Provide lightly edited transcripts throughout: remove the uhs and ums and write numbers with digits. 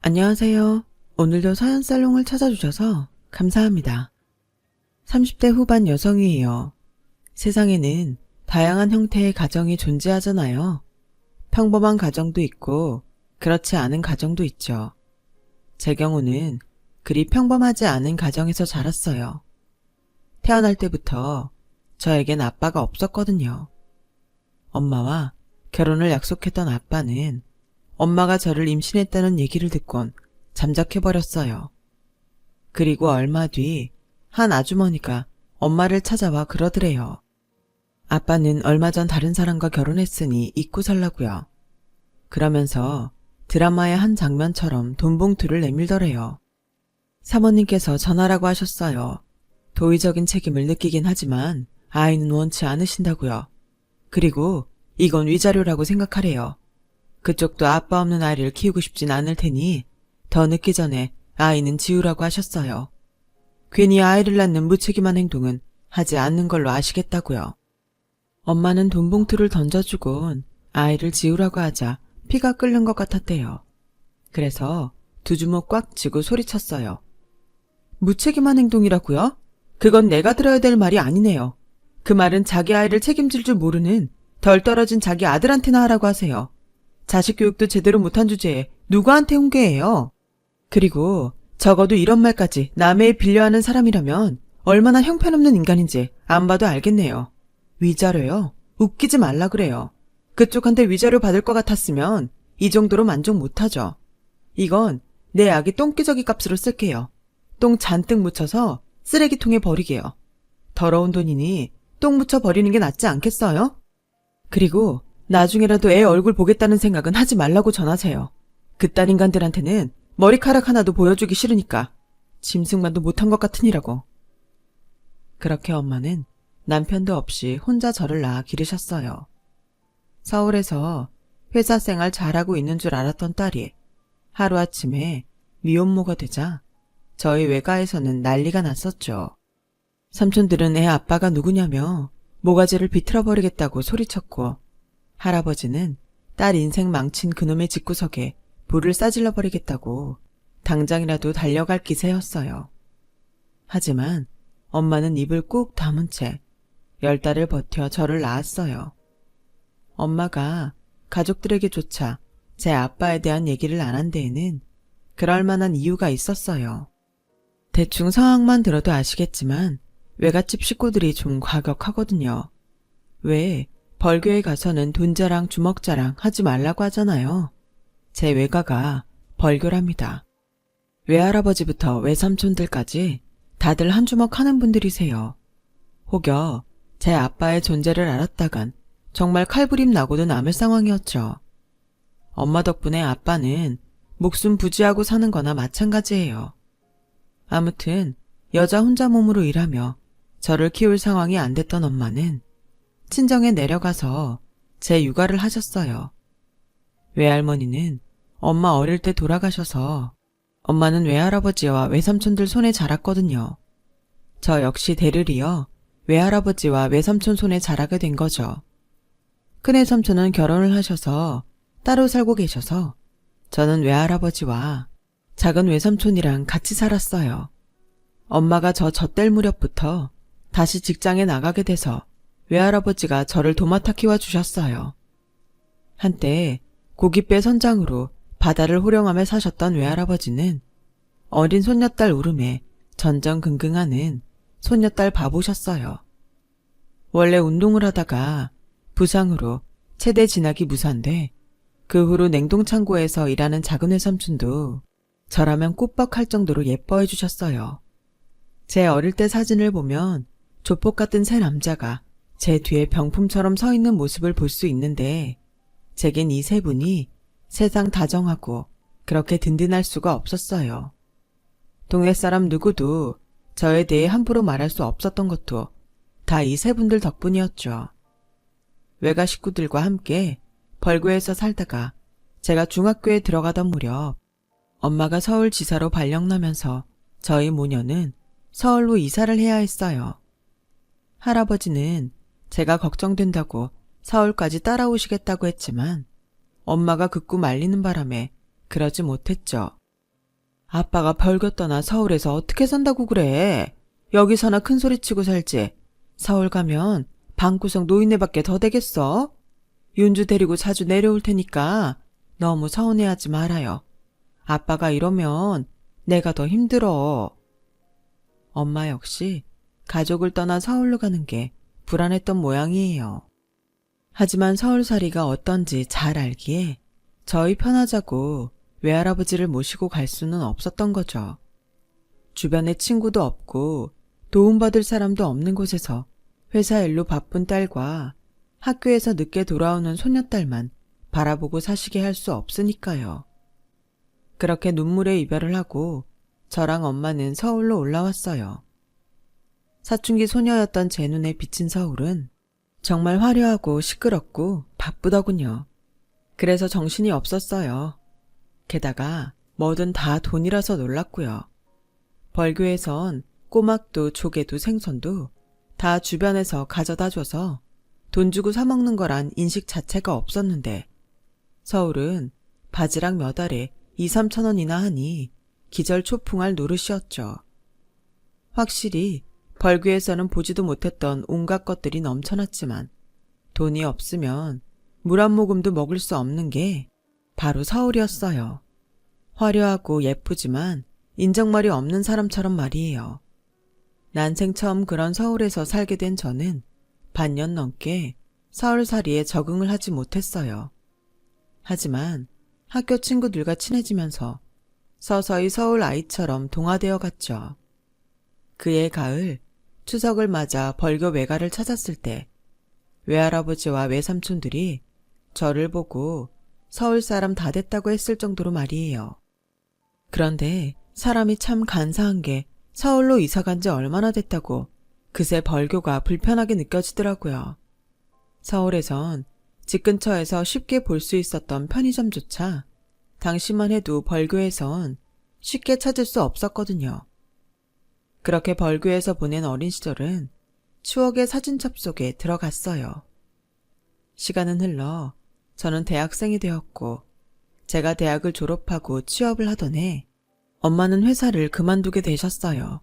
안녕하세요. 오늘도 서연살롱을 찾아주셔서 감사합니다. 30대 후반 여성이에요. 세상에는 다양한 형태의 가정이 존재하잖아요. 평범한 가정도 있고 그렇지 않은 가정도 있죠. 제 경우는 그리 평범하지 않은 가정에서 자랐어요. 태어날 때부터 저에겐 아빠가 없었거든요. 엄마와 결혼을 약속했던 아빠는 엄마가 저를 임신했다는 얘기를 듣곤 잠적해버렸어요. 그리고 얼마 뒤 한 아주머니가 엄마를 찾아와 그러더래요. 아빠는 얼마 전 다른 사람과 결혼했으니 잊고 살라고요. 그러면서 드라마의 한 장면처럼 돈봉투를 내밀더래요. 사모님께서 전화라고 하셨어요. 도의적인 책임을 느끼긴 하지만 아이는 원치 않으신다고요. 그리고 이건 위자료라고 생각하래요. 그쪽도 아빠 없는 아이를 키우고 싶진 않을 테니 더 늦기 전에 아이는 지우라고 하셨어요. 괜히 아이를 낳는 무책임한 행동은 하지 않는 걸로 아시겠다고요. 엄마는 돈봉투를 던져주곤 아이를 지우라고 하자 피가 끓는 것 같았대요. 그래서 두 주먹 꽉 쥐고 소리쳤어요. 무책임한 행동이라고요? 그건 내가 들어야 될 말이 아니네요. 그 말은 자기 아이를 책임질 줄 모르는 덜 떨어진 자기 아들한테나 하라고 하세요. 자식 교육도 제대로 못한 주제에 누구한테 훈계해요? 그리고 적어도 이런 말까지 남의 일 빌려하는 사람이라면 얼마나 형편없는 인간인지 안 봐도 알겠네요. 위자료요? 웃기지 말라 그래요. 그쪽한테 위자료 받을 것 같았으면 이 정도로 만족 못하죠. 이건 내 아기 똥기저귀 값으로 쓸게요. 똥 잔뜩 묻혀서 쓰레기통에 버리게요. 더러운 돈이니 똥 묻혀 버리는 게 낫지 않겠어요? 그리고 나중에라도 애 얼굴 보겠다는 생각은 하지 말라고 전하세요. 그딴 인간들한테는 머리카락 하나도 보여주기 싫으니까 짐승만도 못한 것 같으니라고. 그렇게 엄마는 남편도 없이 혼자 저를 낳아 기르셨어요. 서울에서 회사 생활 잘하고 있는 줄 알았던 딸이 하루아침에 미혼모가 되자 저희 외가에서는 난리가 났었죠. 삼촌들은 애 아빠가 누구냐며 모가지를 비틀어버리겠다고 소리쳤고, 할아버지는 딸 인생 망친 그놈의 집구석에 불을 싸질러 버리겠다고 당장이라도 달려갈 기세였어요. 하지만 엄마는 입을 꾹 다문 채 10달을 버텨 저를 낳았어요. 엄마가 가족들에게조차 제 아빠에 대한 얘기를 안 한 데에는 그럴 만한 이유가 있었어요. 대충 상황만 들어도 아시겠지만 외갓집 식구들이 좀 과격하거든요. 왜 벌교에 가서는 돈자랑 주먹자랑 하지 말라고 하잖아요. 제 외가가 벌교랍니다. 외할아버지부터 외삼촌들까지 다들 한 주먹 하는 분들이세요. 혹여 제 아빠의 존재를 알았다간 정말 칼부림 나고도 남을 상황이었죠. 엄마 덕분에 아빠는 목숨 부지하고 사는 거나 마찬가지예요. 아무튼 여자 혼자 몸으로 일하며 저를 키울 상황이 안 됐던 엄마는 친정에 내려가서 제 육아를 하셨어요. 외할머니는 엄마 어릴 때 돌아가셔서 엄마는 외할아버지와 외삼촌들 손에 자랐거든요. 저 역시 대를 이어 외할아버지와 외삼촌 손에 자라게 된 거죠. 큰애 삼촌은 결혼을 하셔서 따로 살고 계셔서 저는 외할아버지와 작은 외삼촌이랑 같이 살았어요. 엄마가 저 젖될 무렵부터 다시 직장에 나가게 돼서 외할아버지가 저를 도맡아 키워주셨어요. 한때 고깃배 선장으로 바다를 호령하며 사셨던 외할아버지는 어린 손녀딸 울음에 전전긍긍하는 손녀딸 바보셨어요. 원래 운동을 하다가 부상으로 체대 진학이 무산돼 그 후로 냉동창고에서 일하는 작은 외삼촌도 저라면 꾸벅할 정도로 예뻐해 주셨어요. 제 어릴 때 사진을 보면 조폭 같은 새 남자가 제 뒤에 병품처럼 서 있는 모습을 볼 수 있는데 제겐 이 세 분이 세상 다정하고 그렇게 든든할 수가 없었어요. 동네 사람 누구도 저에 대해 함부로 말할 수 없었던 것도 다 이 세 분들 덕분이었죠. 외가 식구들과 함께 벌교에서 살다가 제가 중학교에 들어가던 무렵 엄마가 서울지사로 발령나면서 저희 모녀는 서울로 이사를 해야 했어요. 할아버지는 제가 걱정된다고 서울까지 따라오시겠다고 했지만 엄마가 극구 말리는 바람에 그러지 못했죠. 아빠가 벌교 떠나 서울에서 어떻게 산다고 그래? 여기서나 큰 소리 치고 살지. 서울 가면 방구석 노인네밖에 더 되겠어? 윤주 데리고 자주 내려올 테니까 너무 서운해하지 말아요. 아빠가 이러면 내가 더 힘들어. 엄마 역시 가족을 떠나 서울로 가는 게 불안했던 모양이에요. 하지만 서울살이가 어떤지 잘 알기에 저희 편하자고 외할아버지를 모시고 갈 수는 없었던 거죠. 주변에 친구도 없고 도움받을 사람도 없는 곳에서 회사 일로 바쁜 딸과 학교에서 늦게 돌아오는 손녀딸만 바라보고 사시게 할 수 없으니까요. 그렇게 눈물의 이별을 하고 저랑 엄마는 서울로 올라왔어요. 사춘기 소녀였던 제 눈에 비친 서울은 정말 화려하고 시끄럽고 바쁘더군요. 그래서 정신이 없었어요. 게다가 뭐든 다 돈이라서 놀랐고요. 벌교에선 꼬막도 조개도 생선도 다 주변에서 가져다줘서 돈 주고 사 먹는 거란 인식 자체가 없었는데 서울은 바지락 몇 알에 2, 3천 원이나 하니 기절초풍할 노릇이었죠. 확실히 벌교에서는 보지도 못했던 온갖 것들이 넘쳐났지만 돈이 없으면 물 한 모금도 먹을 수 없는 게 바로 서울이었어요. 화려하고 예쁘지만 인정말이 없는 사람처럼 말이에요. 난생 처음 그런 서울에서 살게 된 저는 반년 넘게 서울살이에 적응을 하지 못했어요. 하지만 학교 친구들과 친해지면서 서서히 서울 아이처럼 동화되어 갔죠. 그해 가을 추석을 맞아 벌교 외가를 찾았을 때 외할아버지와 외삼촌들이 저를 보고 서울 사람 다 됐다고 했을 정도로 말이에요. 그런데 사람이 참 간사한 게 서울로 이사 간 지 얼마나 됐다고 그새 벌교가 불편하게 느껴지더라고요. 서울에선 집 근처에서 쉽게 볼 수 있었던 편의점조차 당시만 해도 벌교에선 쉽게 찾을 수 없었거든요. 그렇게 벌교에서 보낸 어린 시절은 추억의 사진첩 속에 들어갔어요. 시간은 흘러 저는 대학생이 되었고 제가 대학을 졸업하고 취업을 하던 해 엄마는 회사를 그만두게 되셨어요.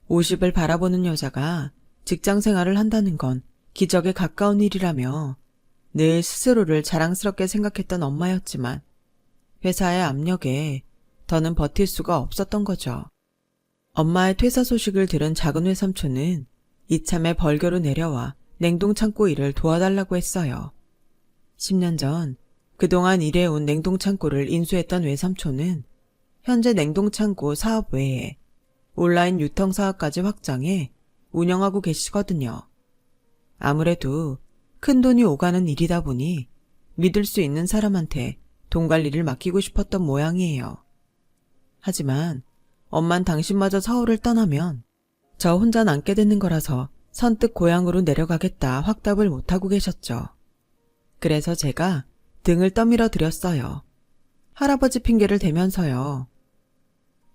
50을 바라보는 여자가 직장 생활을 한다는 건 기적에 가까운 일이라며 늘 스스로를 자랑스럽게 생각했던 엄마였지만 회사의 압력에 더는 버틸 수가 없었던 거죠. 엄마의 퇴사 소식을 들은 작은 외삼촌은 이참에 벌교로 내려와 냉동창고 일을 도와달라고 했어요. 10년 전 그동안 일해온 냉동창고를 인수했던 외삼촌은 현재 냉동창고 사업 외에 온라인 유통사업까지 확장해 운영하고 계시거든요. 아무래도 큰돈이 오가는 일이다 보니 믿을 수 있는 사람한테 돈 관리를 맡기고 싶었던 모양이에요. 하지만 엄만 당신마저 서울을 떠나면 저 혼자 남게 되는 거라서 선뜻 고향으로 내려가겠다 확답을 못하고 계셨죠. 그래서 제가 등을 떠밀어 드렸어요. 할아버지 핑계를 대면서요.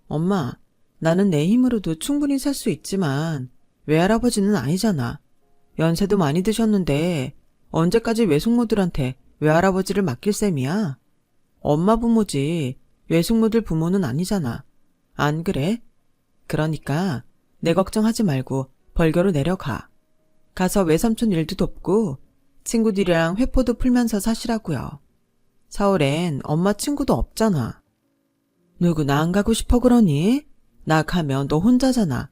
엄마, 나는 내 힘으로도 충분히 살 수 있지만 외할아버지는 아니잖아. 연세도 많이 드셨는데 언제까지 외숙모들한테 외할아버지를 맡길 셈이야? 엄마 부모지 외숙모들 부모는 아니잖아. 안 그래? 그러니까 내 걱정하지 말고 벌교로 내려가. 가서 외삼촌 일도 돕고 친구들이랑 회포도 풀면서 사시라고요. 서울엔 엄마 친구도 없잖아. 누구나 안 가고 싶어 그러니? 나 가면 너 혼자잖아.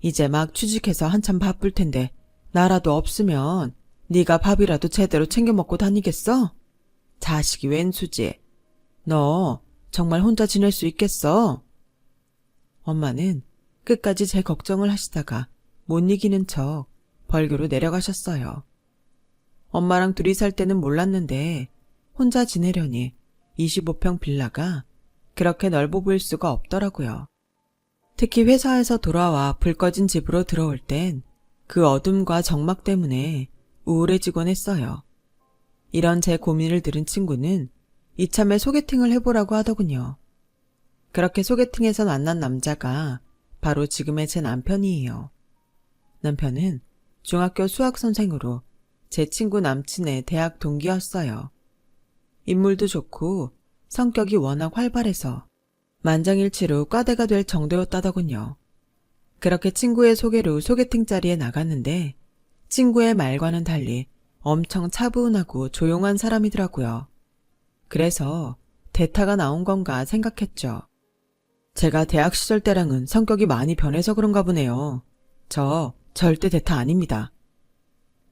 이제 막 취직해서 한참 바쁠 텐데 나라도 없으면 네가 밥이라도 제대로 챙겨 먹고 다니겠어? 자식이 웬 수지. 너 정말 혼자 지낼 수 있겠어? 엄마는 끝까지 제 걱정을 하시다가 못 이기는 척 벌교로 내려가셨어요. 엄마랑 둘이 살 때는 몰랐는데 혼자 지내려니 25평 빌라가 그렇게 넓어 보일 수가 없더라고요. 특히 회사에서 돌아와 불 꺼진 집으로 들어올 땐 그 어둠과 적막 때문에 우울해지곤 했어요. 이런 제 고민을 들은 친구는 이참에 소개팅을 해보라고 하더군요. 그렇게 소개팅에서 만난 남자가 바로 지금의 제 남편이에요. 남편은 중학교 수학선생으로 제 친구 남친의 대학 동기였어요. 인물도 좋고 성격이 워낙 활발해서 만장일치로 과대가 될 정도였다더군요. 그렇게 친구의 소개로 소개팅 자리에 나갔는데 친구의 말과는 달리 엄청 차분하고 조용한 사람이더라고요. 그래서 대타가 나온 건가 생각했죠. 제가 대학 시절 때랑은 성격이 많이 변해서 그런가 보네요. 저 절대 대타 아닙니다.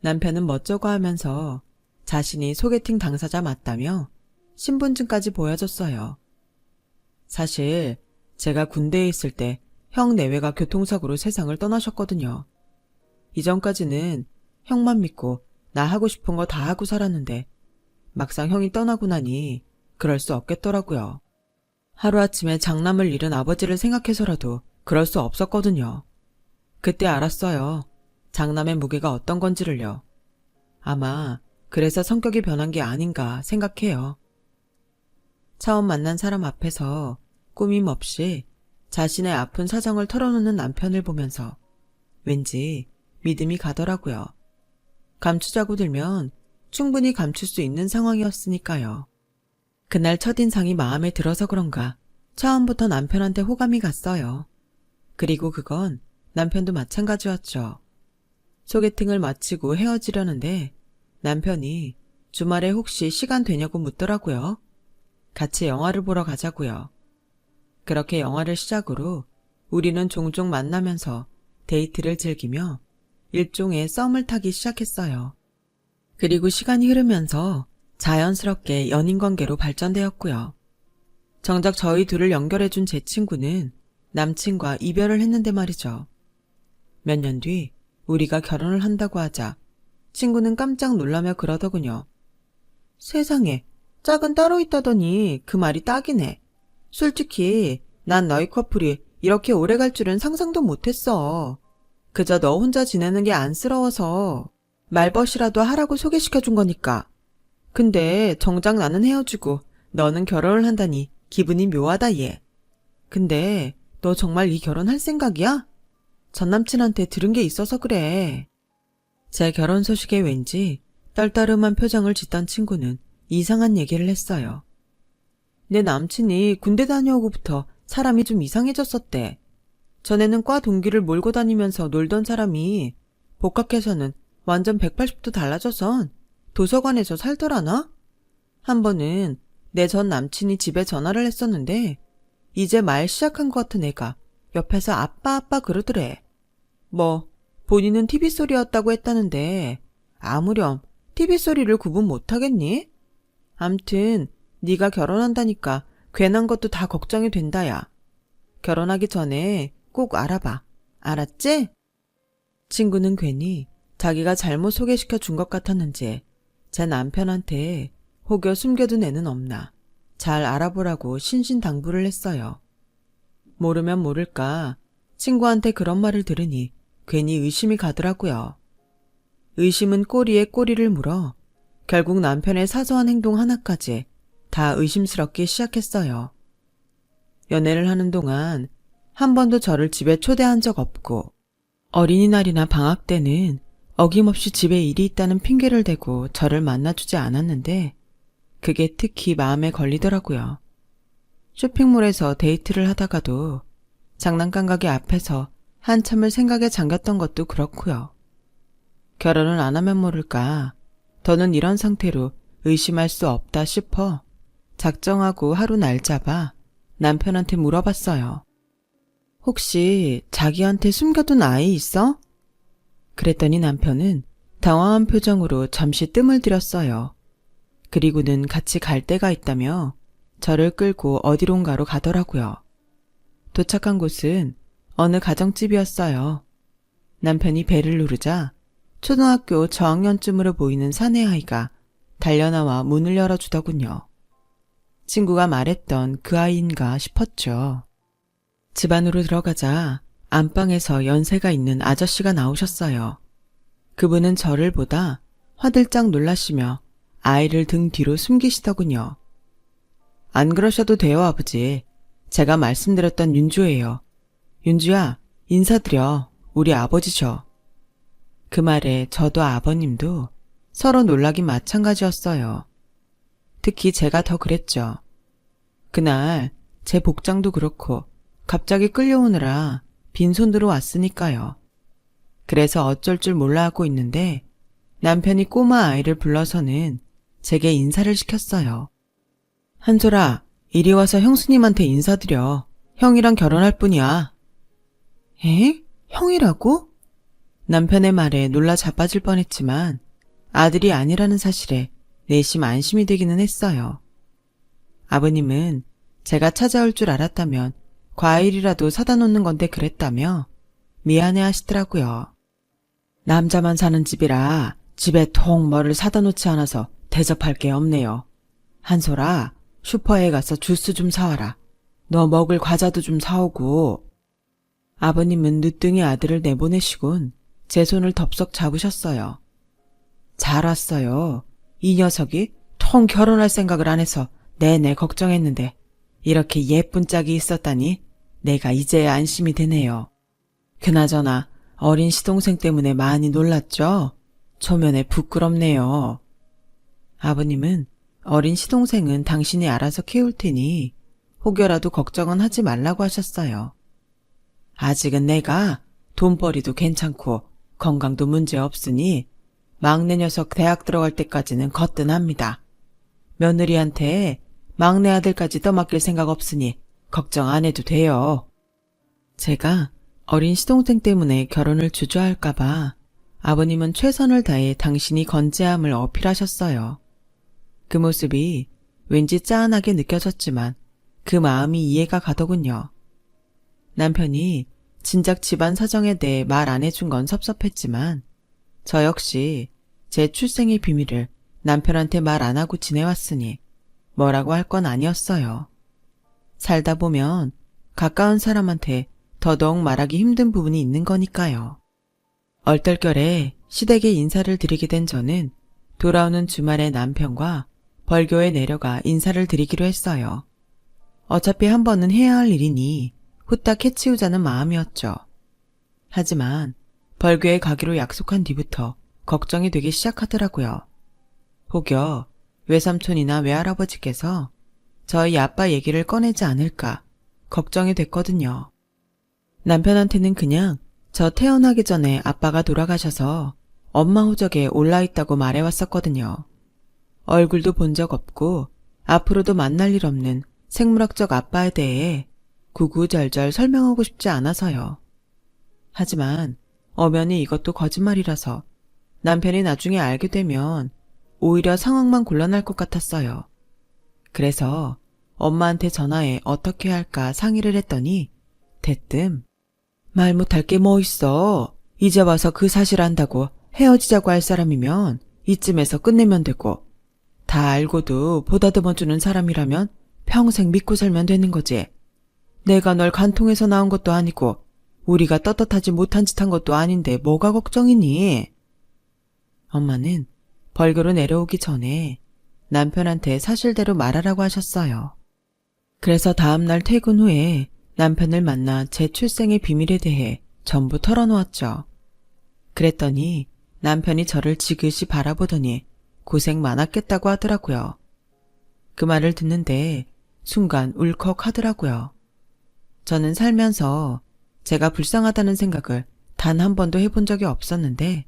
남편은 멋쩍어 하면서 자신이 소개팅 당사자 맞다며 신분증까지 보여줬어요. 사실 제가 군대에 있을 때 형 내외가 교통사고로 세상을 떠나셨거든요. 이전까지는 형만 믿고 나 하고 싶은 거 다 하고 살았는데 막상 형이 떠나고 나니 그럴 수 없겠더라고요. 하루아침에 장남을 잃은 아버지를 생각해서라도 그럴 수 없었거든요. 그때 알았어요. 장남의 무게가 어떤 건지를요. 아마 그래서 성격이 변한 게 아닌가 생각해요. 처음 만난 사람 앞에서 꾸밈 없이 자신의 아픈 사정을 털어놓는 남편을 보면서 왠지 믿음이 가더라고요. 감추자고 들면 충분히 감출 수 있는 상황이었으니까요. 그날 첫인상이 마음에 들어서 그런가 처음부터 남편한테 호감이 갔어요. 그리고 그건 남편도 마찬가지였죠. 소개팅을 마치고 헤어지려는데 남편이 주말에 혹시 시간 되냐고 묻더라고요. 같이 영화를 보러 가자고요. 그렇게 영화를 시작으로 우리는 종종 만나면서 데이트를 즐기며 일종의 썸을 타기 시작했어요. 그리고 시간이 흐르면서 자연스럽게 연인관계로 발전되었고요. 정작 저희 둘을 연결해준 제 친구는 남친과 이별을 했는데 말이죠. 몇 년 뒤 우리가 결혼을 한다고 하자 친구는 깜짝 놀라며 그러더군요. 세상에, 짝은 따로 있다더니 그 말이 딱이네. 솔직히 난 너희 커플이 이렇게 오래 갈 줄은 상상도 못했어. 그저 너 혼자 지내는 게 안쓰러워서 말벗이라도 하라고 소개시켜준 거니까. 근데 정작 나는 헤어지고 너는 결혼을 한다니 기분이 묘하다 얘. 근데 너 정말 이 결혼할 생각이야? 전 남친한테 들은 게 있어서 그래. 제 결혼 소식에 왠지 떨떠름한 표정을 짓던 친구는 이상한 얘기를 했어요. 내 남친이 군대 다녀오고부터 사람이 좀 이상해졌었대. 전에는 과 동기를 몰고 다니면서 놀던 사람이 복학해서는 완전 180도 달라져선 도서관에서 살더라나? 한 번은 내 전 남친이 집에 전화를 했었는데 이제 말 시작한 것 같은 애가 옆에서 아빠 그러더래. 뭐 본인은 TV 소리였다고 했다는데 아무렴 TV 소리를 구분 못하겠니? 암튼 네가 결혼한다니까 괜한 것도 다 걱정이 된다야. 결혼하기 전에 꼭 알아봐. 알았지? 친구는 괜히 자기가 잘못 소개시켜 준 것 같았는지 제 남편한테 혹여 숨겨둔 애는 없나 잘 알아보라고 신신당부를 했어요. 모르면 모를까 친구한테 그런 말을 들으니 괜히 의심이 가더라고요. 의심은 꼬리에 꼬리를 물어 결국 남편의 사소한 행동 하나까지 다 의심스럽기 시작했어요. 연애를 하는 동안 한 번도 저를 집에 초대한 적 없고 어린이날이나 방학 때는 어김없이 집에 일이 있다는 핑계를 대고 저를 만나주지 않았는데 그게 특히 마음에 걸리더라고요. 쇼핑몰에서 데이트를 하다가도 장난감 가게 앞에서 한참을 생각에 잠겼던 것도 그렇고요. 결혼을 안 하면 모를까 더는 이런 상태로 의심할 수 없다 싶어 작정하고 하루 날 잡아 남편한테 물어봤어요. 혹시 자기한테 숨겨둔 아이 있어? 그랬더니 남편은 당황한 표정으로 잠시 뜸을 들였어요. 그리고는 같이 갈 데가 있다며 저를 끌고 어디론가로 가더라고요. 도착한 곳은 어느 가정집이었어요. 남편이 배를 누르자 초등학교 저학년쯤으로 보이는 사내 아이가 달려나와 문을 열어주더군요. 친구가 말했던 그 아이인가 싶었죠. 집 안으로 들어가자 안방에서 연세가 있는 아저씨가 나오셨어요. 그분은 저를 보다 화들짝 놀라시며 아이를 등 뒤로 숨기시더군요. 안 그러셔도 돼요, 아버지. 제가 말씀드렸던 윤주예요. 윤주야, 인사드려. 우리 아버지셔. 그 말에 저도 아버님도 서로 놀라긴 마찬가지였어요. 특히 제가 더 그랬죠. 그날 제 복장도 그렇고 갑자기 끌려오느라 빈손으로 왔으니까요. 그래서 어쩔 줄 몰라 하고 있는데 남편이 꼬마 아이를 불러서는 제게 인사를 시켰어요. 한솔아, 이리 와서 형수님한테 인사드려. 형이랑 결혼할 뿐이야. 에? 형이라고? 남편의 말에 놀라 자빠질 뻔했지만 아들이 아니라는 사실에 내심 안심이 되기는 했어요. 아버님은 제가 찾아올 줄 알았다면 과일이라도 사다 놓는 건데 그랬다며 미안해 하시더라고요. 남자만 사는 집이라 집에 통 뭐를 사다 놓지 않아서 대접할 게 없네요. 한솔아, 슈퍼에 가서 주스 좀 사와라. 너 먹을 과자도 좀 사오고. 아버님은 늦둥이 아들을 내보내시곤 제 손을 덥석 잡으셨어요. 잘 왔어요. 이 녀석이 통 결혼할 생각을 안 해서 내내 걱정했는데 이렇게 예쁜 짝이 있었다니 내가 이제야 안심이 되네요. 그나저나 어린 시동생 때문에 많이 놀랐죠? 초면에 부끄럽네요. 아버님은 어린 시동생은 당신이 알아서 키울 테니 혹여라도 걱정은 하지 말라고 하셨어요. 아직은 내가 돈벌이도 괜찮고 건강도 문제 없으니 막내 녀석 대학 들어갈 때까지는 거뜬합니다. 며느리한테 막내 아들까지 떠맡길 생각 없으니 걱정 안 해도 돼요. 제가 어린 시동생 때문에 결혼을 주저할까봐 아버님은 최선을 다해 당신이 건재함을 어필하셨어요. 그 모습이 왠지 짠하게 느껴졌지만 그 마음이 이해가 가더군요. 남편이 진작 집안 사정에 대해 말 안 해준 건 섭섭했지만 저 역시 제 출생의 비밀을 남편한테 말 안 하고 지내왔으니 뭐라고 할 건 아니었어요. 살다 보면 가까운 사람한테 더더욱 말하기 힘든 부분이 있는 거니까요. 얼떨결에 시댁에 인사를 드리게 된 저는 돌아오는 주말에 남편과 벌교에 내려가 인사를 드리기로 했어요. 어차피 한 번은 해야 할 일이니 후딱 해치우자는 마음이었죠. 하지만 벌교에 가기로 약속한 뒤부터 걱정이 되기 시작하더라고요. 혹여 외삼촌이나 외할아버지께서 저희 아빠 얘기를 꺼내지 않을까 걱정이 됐거든요. 남편한테는 그냥 저 태어나기 전에 아빠가 돌아가셔서 엄마 호적에 올라있다고 말해왔었거든요. 얼굴도 본 적 없고 앞으로도 만날 일 없는 생물학적 아빠에 대해 구구절절 설명하고 싶지 않아서요. 하지만 엄연히 이것도 거짓말이라서 남편이 나중에 알게 되면 오히려 상황만 곤란할 것 같았어요. 그래서 엄마한테 전화해 어떻게 할까 상의를 했더니 대뜸 말 못할 게 뭐 있어. 이제 와서 그 사실 안다고 헤어지자고 할 사람이면 이쯤에서 끝내면 되고 다 알고도 보다듬어주는 사람이라면 평생 믿고 살면 되는 거지. 내가 널 간통해서 낳은 것도 아니고 우리가 떳떳하지 못한 짓 한 것도 아닌데 뭐가 걱정이니? 엄마는 벌교로 내려오기 전에 남편한테 사실대로 말하라고 하셨어요. 그래서 다음날 퇴근 후에 남편을 만나 제 출생의 비밀에 대해 전부 털어놓았죠. 그랬더니 남편이 저를 지그시 바라보더니 고생 많았겠다고 하더라고요. 그 말을 듣는데 순간 울컥 하더라고요. 저는 살면서 제가 불쌍하다는 생각을 단 한 번도 해본 적이 없었는데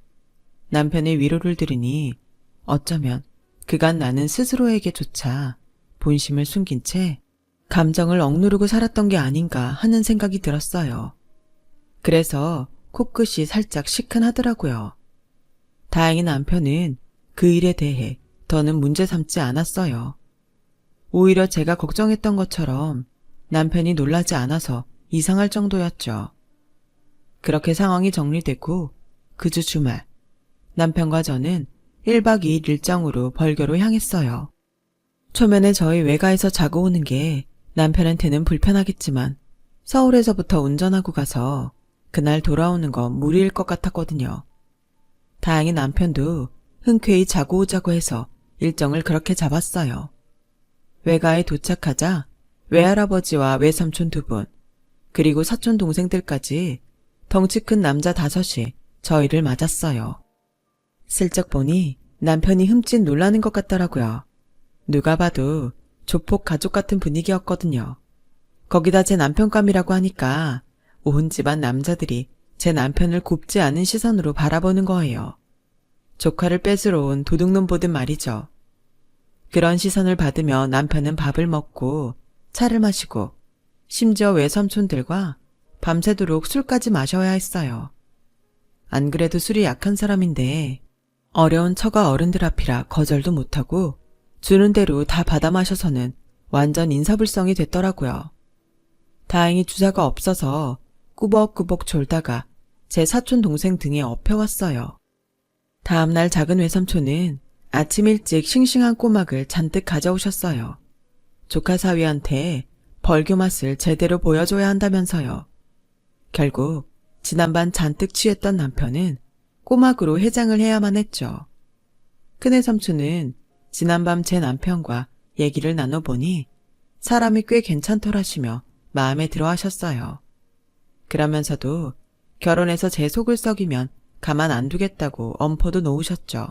남편의 위로를 들으니 어쩌면 그간 나는 스스로에게조차 본심을 숨긴 채 감정을 억누르고 살았던 게 아닌가 하는 생각이 들었어요. 그래서 코끝이 살짝 시큰하더라고요. 다행히 남편은 그 일에 대해 더는 문제 삼지 않았어요. 오히려 제가 걱정했던 것처럼 남편이 놀라지 않아서 이상할 정도였죠. 그렇게 상황이 정리되고 그 주 주말 남편과 저는 1박 2일 일정으로 벌교로 향했어요. 초면에 저희 외가에서 자고 오는 게 남편한테는 불편하겠지만 서울에서부터 운전하고 가서 그날 돌아오는 건 무리일 것 같았거든요. 다행히 남편도 흔쾌히 자고 오자고 해서 일정을 그렇게 잡았어요. 외가에 도착하자 외할아버지와 외삼촌 2분, 그리고 사촌 동생들까지 덩치 큰 남자 5이 저희를 맞았어요. 슬쩍 보니 남편이 흠칫 놀라는 것 같더라고요. 누가 봐도 조폭 가족 같은 분위기였거든요. 거기다 제 남편감이라고 하니까 온 집안 남자들이 제 남편을 곱지 않은 시선으로 바라보는 거예요. 조카를 뺏으러 온 도둑놈 보듯 말이죠. 그런 시선을 받으며 남편은 밥을 먹고 차를 마시고 심지어 외삼촌들과 밤새도록 술까지 마셔야 했어요. 안 그래도 술이 약한 사람인데 어려운 처가 어른들 앞이라 거절도 못하고 주는 대로 다 받아 마셔서는 완전 인사불성이 됐더라고요. 다행히 주사가 없어서 꾸벅꾸벅 졸다가 제 사촌 동생 등에 엎혀왔어요. 다음날 작은 외삼촌은 아침 일찍 싱싱한 꼬막을 잔뜩 가져오셨어요. 조카 사위한테 벌교 맛을 제대로 보여줘야 한다면서요. 결국 지난밤 잔뜩 취했던 남편은 꼬막으로 해장을 해야만 했죠. 큰외삼촌은 지난밤 제 남편과 얘기를 나눠보니 사람이 꽤 괜찮더라시며 마음에 들어 하셨어요. 그러면서도 결혼해서 제 속을 썩이면 가만 안 두겠다고 엄포도 놓으셨죠.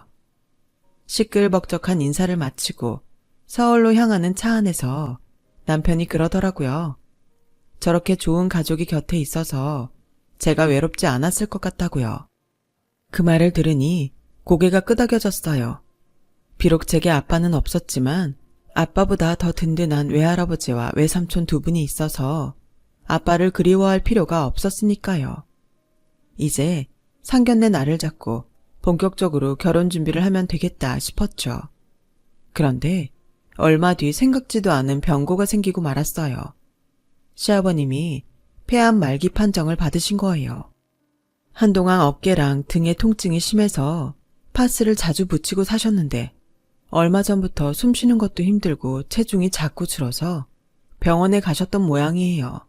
시끌벅적한 인사를 마치고 서울로 향하는 차 안에서 남편이 그러더라고요. 저렇게 좋은 가족이 곁에 있어서 제가 외롭지 않았을 것 같다고요. 그 말을 들으니 고개가 끄덕여졌어요. 비록 제게 아빠는 없었지만 아빠보다 더 든든한 외할아버지와 외삼촌 두 분이 있어서 아빠를 그리워할 필요가 없었으니까요. 이제 상견례 날을 잡고 본격적으로 결혼 준비를 하면 되겠다 싶었죠. 그런데 얼마 뒤 생각지도 않은 병고가 생기고 말았어요. 시아버님이 폐암 말기 판정을 받으신 거예요. 한동안 어깨랑 등의 통증이 심해서 파스를 자주 붙이고 사셨는데 얼마 전부터 숨 쉬는 것도 힘들고 체중이 자꾸 줄어서 병원에 가셨던 모양이에요.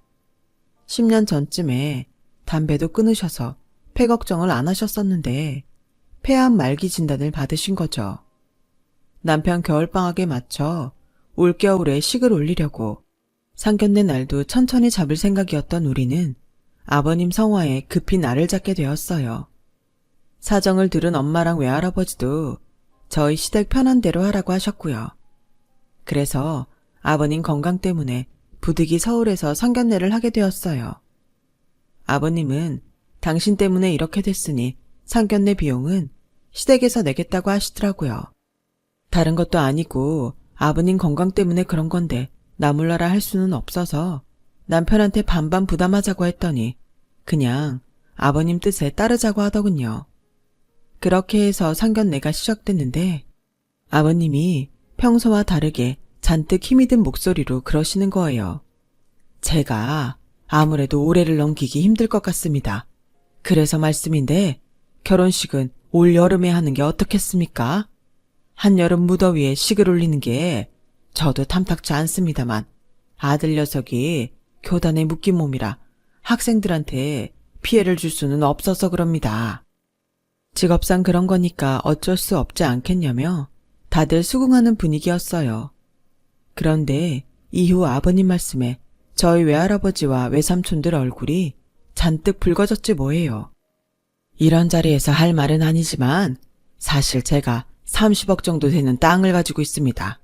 10년 전쯤에 담배도 끊으셔서 폐 걱정을 안 하셨었는데 폐암 말기 진단을 받으신 거죠. 남편 겨울방학에 맞춰 올겨울에 식을 올리려고 상견례 날도 천천히 잡을 생각이었던 우리는 아버님 성화에 급히 날을 잡게 되었어요. 사정을 들은 엄마랑 외할아버지도 저희 시댁 편한 대로 하라고 하셨고요. 그래서 아버님 건강 때문에 부득이 서울에서 상견례를 하게 되었어요. 아버님은 당신 때문에 이렇게 됐으니 상견례 비용은 시댁에서 내겠다고 하시더라고요. 다른 것도 아니고 아버님 건강 때문에 그런 건데 나 몰라라 할 수는 없어서 남편한테 반반 부담하자고 했더니 그냥 아버님 뜻에 따르자고 하더군요. 그렇게 해서 상견례가 시작됐는데 아버님이 평소와 다르게 잔뜩 힘이 든 목소리로 그러시는 거예요. 제가 아무래도 올해를 넘기기 힘들 것 같습니다. 그래서 말씀인데 결혼식은 올 여름에 하는 게 어떻겠습니까? 한여름 무더위에 식을 올리는 게 저도 탐탁치 않습니다만 아들 녀석이 교단에 묶인 몸이라 학생들한테 피해를 줄 수는 없어서 그럽니다. 직업상 그런 거니까 어쩔 수 없지 않겠냐며 다들 수긍하는 분위기였어요. 그런데 이후 아버님 말씀에 저희 외할아버지와 외삼촌들 얼굴이 잔뜩 붉어졌지 뭐예요. 이런 자리에서 할 말은 아니지만 사실 제가 30억 정도 되는 땅을 가지고 있습니다.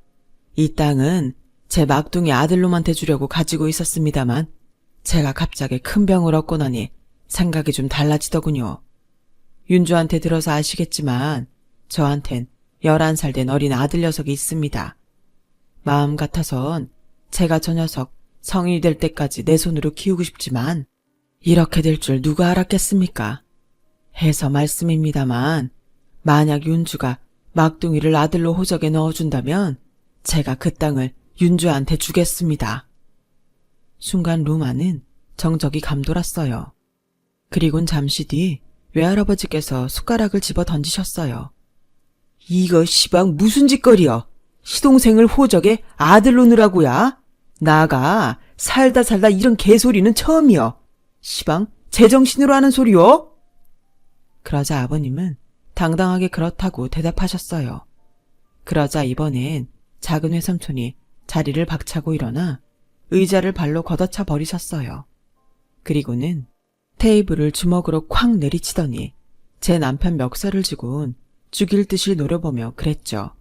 이 땅은 제 막둥이 아들놈한테 주려고 가지고 있었습니다만 제가 갑자기 큰 병을 얻고 나니 생각이 좀 달라지더군요. 윤주한테 들어서 아시겠지만 저한텐 11살 된 어린 아들 녀석이 있습니다. 마음 같아선 제가 저 녀석 성인이 될 때까지 내 손으로 키우고 싶지만 이렇게 될 줄 누가 알았겠습니까? 해서 말씀입니다만 만약 윤주가 막둥이를 아들로 호적에 넣어준다면 제가 그 땅을 윤주한테 주겠습니다. 순간 루마는 정적이 감돌았어요. 그리곤 잠시 뒤 외할아버지께서 숟가락을 집어 던지셨어요. 이거 시방 무슨 짓거리여? 시동생을 호적에 아들로 넣으라고야? 나가 살다 이런 개소리는 처음이여. 시방 제정신으로 하는 소리요? 그러자 아버님은 당당하게 그렇다고 대답하셨어요. 그러자 이번엔 작은 외삼촌이 자리를 박차고 일어나 의자를 발로 걷어차 버리셨어요. 그리고는 테이블을 주먹으로 쾅 내리치더니 제 남편 멱살을 쥐곤 죽일 듯이 노려보며 그랬죠.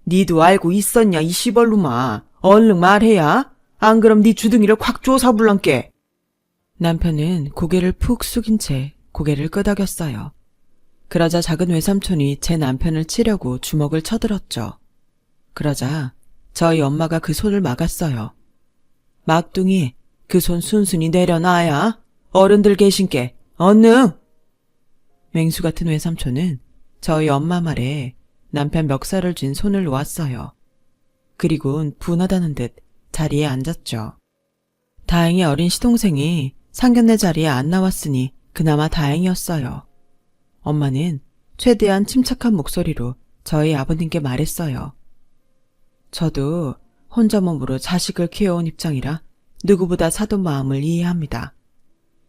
니도 알고 있었냐 이 시벌놈아. 얼른 말해야. 안 그럼 네 주둥이를 콱 쪼사 불란께. 남편은 고개를 푹 숙인 채 고개를 끄덕였어요. 그러자 작은 외삼촌이 제 남편을 치려고 주먹을 쳐들었죠. 그러자 저희 엄마가 그 손을 막았어요. 막둥이, 그 손 순순히 내려놔야 어른들 계신께 얼른. 맹수 같은 외삼촌은 저희 엄마 말에 남편 멱살을 쥔 손을 놓았어요. 그리고는 분하다는 듯 자리에 앉았죠. 다행히 어린 시동생이 상견례 자리에 안 나왔으니 그나마 다행이었어요. 엄마는 최대한 침착한 목소리로 저희 아버님께 말했어요. 저도 혼자 몸으로 자식을 키워온 입장이라 누구보다 사돈 마음을 이해합니다.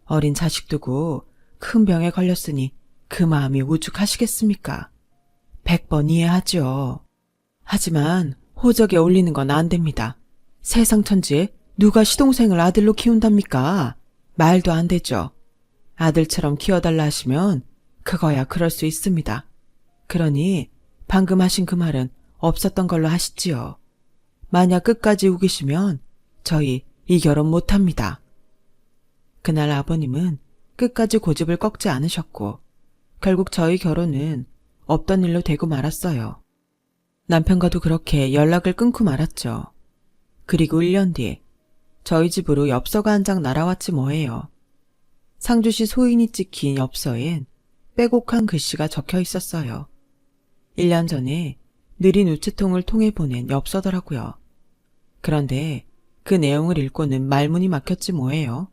어린 자식 두고 큰 병에 걸렸으니 그 마음이 오죽하시겠습니까? 100번 이해하죠. 하지만 호적에 올리는 건 안 됩니다. 세상 천지에 누가 시동생을 아들로 키운답니까? 말도 안 되죠. 아들처럼 키워달라 하시면 그거야 그럴 수 있습니다. 그러니 방금 하신 그 말은 없었던 걸로 하시지요. 만약 끝까지 우기시면 저희 이 결혼 못합니다. 그날 아버님은 끝까지 고집을 꺾지 않으셨고 결국 저희 결혼은 없던 일로 되고 말았어요. 남편과도 그렇게 연락을 끊고 말았죠. 그리고 1년 뒤 저희 집으로 엽서가 한 장 날아왔지 뭐예요. 상주시 소인이 찍힌 엽서엔 빼곡한 글씨가 적혀 있었어요. 1년 전에 느린 우체통을 통해 보낸 엽서더라고요. 그런데 그 내용을 읽고는 말문이 막혔지 뭐예요.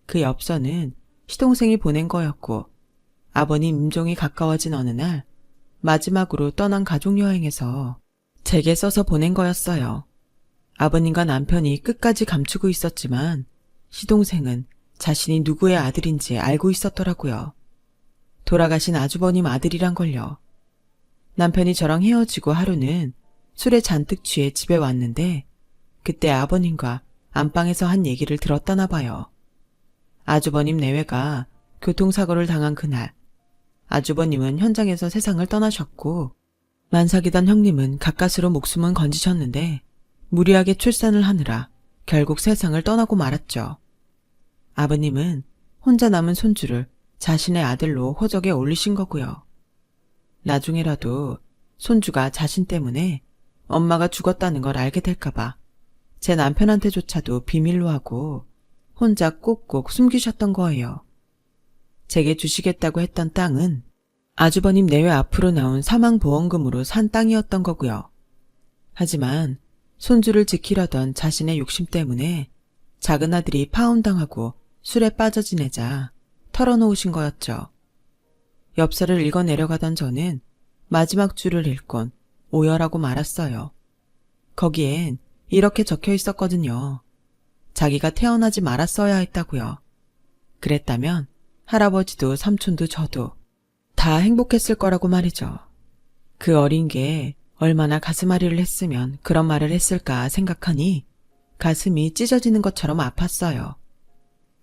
그 엽서는 시동생이 보낸 거였고 아버님 임종이 가까워진 어느 날 마지막으로 떠난 가족여행에서 제게 써서 보낸 거였어요. 아버님과 남편이 끝까지 감추고 있었지만 시동생은 자신이 누구의 아들인지 알고 있었더라고요. 돌아가신 아주버님 아들이란 걸요. 남편이 저랑 헤어지고 하루는 술에 잔뜩 취해 집에 왔는데 그때 아버님과 안방에서 한 얘기를 들었다나 봐요. 아주버님 내외가 교통사고를 당한 그날 아주버님은 현장에서 세상을 떠나셨고 만삭이던 형님은 가까스로 목숨은 건지셨는데 무리하게 출산을 하느라 결국 세상을 떠나고 말았죠. 아버님은 혼자 남은 손주를 자신의 아들로 호적에 올리신 거고요. 나중에라도 손주가 자신 때문에 엄마가 죽었다는 걸 알게 될까봐 제 남편한테조차도 비밀로 하고 혼자 꼭꼭 숨기셨던 거예요. 제게 주시겠다고 했던 땅은 아주버님 내외 앞으로 나온 사망보험금으로 산 땅이었던 거고요. 하지만 손주를 지키려던 자신의 욕심 때문에 작은 아들이 파혼당하고 술에 빠져 지내자 털어놓으신 거였죠. 엽서를 읽어 내려가던 저는 마지막 줄을 읽곤 오열하고 말았어요. 거기엔 이렇게 적혀 있었거든요. 자기가 태어나지 말았어야 했다고요. 그랬다면 할아버지도 삼촌도 저도 다 행복했을 거라고 말이죠. 그 어린 게 얼마나 가슴앓이를 했으면 그런 말을 했을까 생각하니 가슴이 찢어지는 것처럼 아팠어요.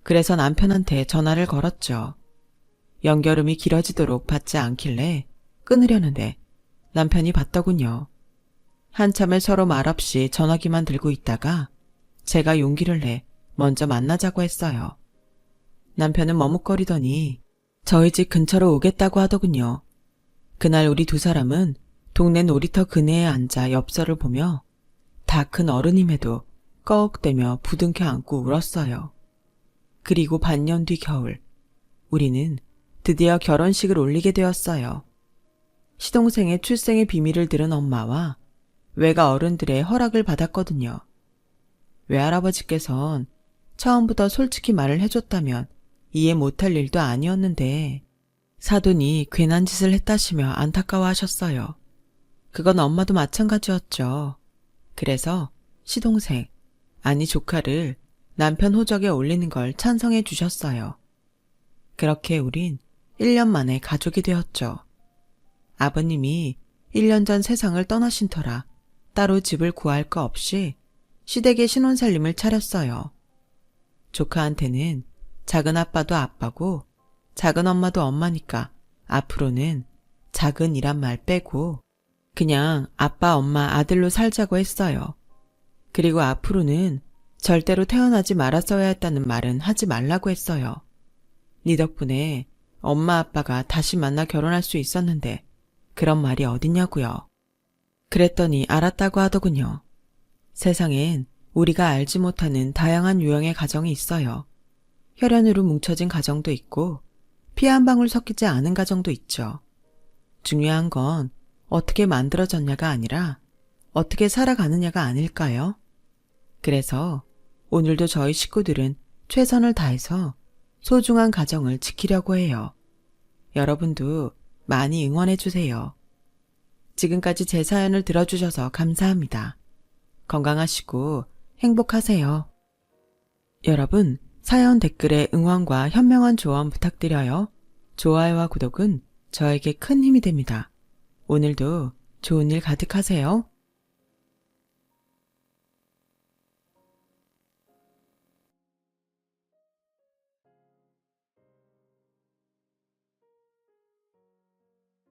그래서 남편한테 전화를 걸었죠. 연결음이 길어지도록 받지 않길래 끊으려는데 남편이 받더군요. 한참을 서로 말없이 전화기만 들고 있다가 제가 용기를 내 먼저 만나자고 했어요. 남편은 머뭇거리더니 저희 집 근처로 오겠다고 하더군요. 그날 우리 두 사람은 동네 놀이터 그네에 앉아 엽서를 보며 다 큰 어른임에도 꺽대며 부둥켜 안고 울었어요. 그리고 반년 뒤 겨울 우리는 드디어 결혼식을 올리게 되었어요. 시동생의 출생의 비밀을 들은 엄마와 외가 어른들의 허락을 받았거든요. 외할아버지께선 처음부터 솔직히 말을 해줬다면 이해 못할 일도 아니었는데 사돈이 괜한 짓을 했다시며 안타까워하셨어요. 그건 엄마도 마찬가지였죠. 그래서 시동생, 아니 조카를 남편 호적에 올리는 걸 찬성해 주셨어요. 그렇게 우린 1년 만에 가족이 되었죠. 아버님이 1년 전 세상을 떠나신 터라 따로 집을 구할 거 없이 시댁의 신혼살림을 차렸어요. 조카한테는 작은 아빠도 아빠고 작은 엄마도 엄마니까 앞으로는 작은이란 말 빼고 그냥 아빠, 엄마, 아들로 살자고 했어요. 그리고 앞으로는 절대로 태어나지 말았어야 했다는 말은 하지 말라고 했어요. 네 덕분에 엄마 아빠가 다시 만나 결혼할 수 있었는데 그런 말이 어딨냐고요. 그랬더니 알았다고 하더군요. 세상엔 우리가 알지 못하는 다양한 유형의 가정이 있어요. 혈연으로 뭉쳐진 가정도 있고 피 한 방울 섞이지 않은 가정도 있죠. 중요한 건 어떻게 만들어졌냐가 아니라 어떻게 살아가느냐가 아닐까요? 그래서 오늘도 저희 식구들은 최선을 다해서 소중한 가정을 지키려고 해요. 여러분도 많이 응원해주세요. 지금까지 제 사연을 들어주셔서 감사합니다. 건강하시고 행복하세요. 여러분, 사연 댓글에 응원과 현명한 조언 부탁드려요. 좋아요와 구독은 저에게 큰 힘이 됩니다. 오늘도 좋은 일 가득하세요.